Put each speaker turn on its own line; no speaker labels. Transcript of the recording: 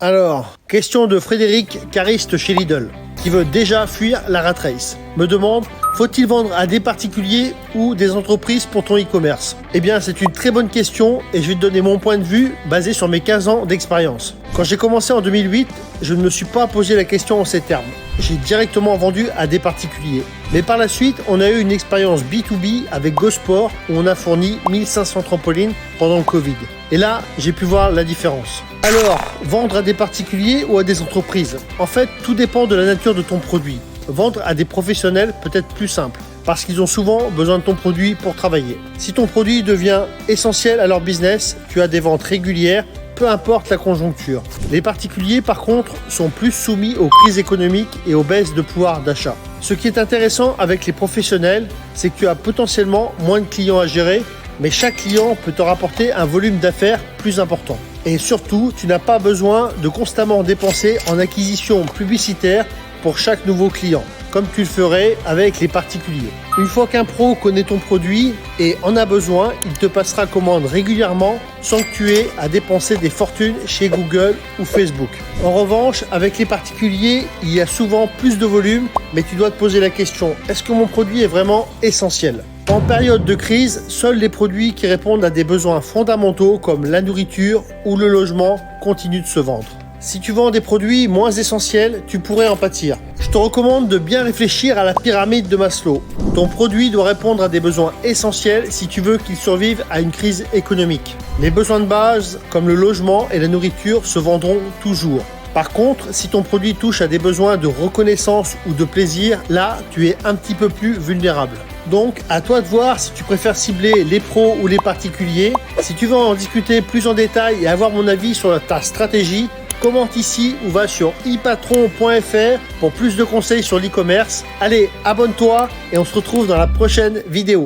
Alors, question de Frédéric, cariste chez Lidl, qui veut déjà fuir la rat race. Me demande, faut-il vendre à des particuliers ou des entreprises pour ton e-commerce? Eh bien, c'est une très bonne question et je vais te donner mon point de vue basé sur mes 15 ans d'expérience. Quand j'ai commencé en 2008, je ne me suis pas posé la question en ces termes. J'ai directement vendu à des particuliers. Mais par la suite, on a eu une expérience B2B avec GoSport où on a fourni 1500 trampolines pendant le Covid. Et là, j'ai pu voir la différence. Alors, vendre à des particuliers ou à des entreprises? En fait, tout dépend de la nature de ton produit. Vendre à des professionnels peut être plus simple, parce qu'ils ont souvent besoin de ton produit pour travailler. Si ton produit devient essentiel à leur business, tu as des ventes régulières, peu importe la conjoncture. Les particuliers, par contre, sont plus soumis aux crises économiques et aux baisses de pouvoir d'achat. Ce qui est intéressant avec les professionnels, c'est que tu as potentiellement moins de clients à gérer, mais chaque client peut te rapporter un volume d'affaires plus important. Et surtout, tu n'as pas besoin de constamment dépenser en acquisition publicitaire pour chaque nouveau client, comme tu le ferais avec les particuliers. Une fois qu'un pro connaît ton produit et en a besoin, il te passera commande régulièrement sans que tu aies à dépenser des fortunes chez Google ou Facebook. En revanche, avec les particuliers, il y a souvent plus de volume, mais tu dois te poser la question, est-ce que mon produit est vraiment essentiel ? En période de crise, seuls les produits qui répondent à des besoins fondamentaux comme la nourriture ou le logement continuent de se vendre. Si tu vends des produits moins essentiels, tu pourrais en pâtir. Je te recommande de bien réfléchir à la pyramide de Maslow. Ton produit doit répondre à des besoins essentiels si tu veux qu'il survive à une crise économique. Les besoins de base, comme le logement et la nourriture, se vendront toujours. Par contre, si ton produit touche à des besoins de reconnaissance ou de plaisir, là, tu es un petit peu plus vulnérable. Donc, à toi de voir si tu préfères cibler les pros ou les particuliers. Si tu veux en discuter plus en détail et avoir mon avis sur ta stratégie, commente ici ou va sur ipatron.fr pour plus de conseils sur l'e-commerce. Allez, abonne-toi et on se retrouve dans la prochaine vidéo.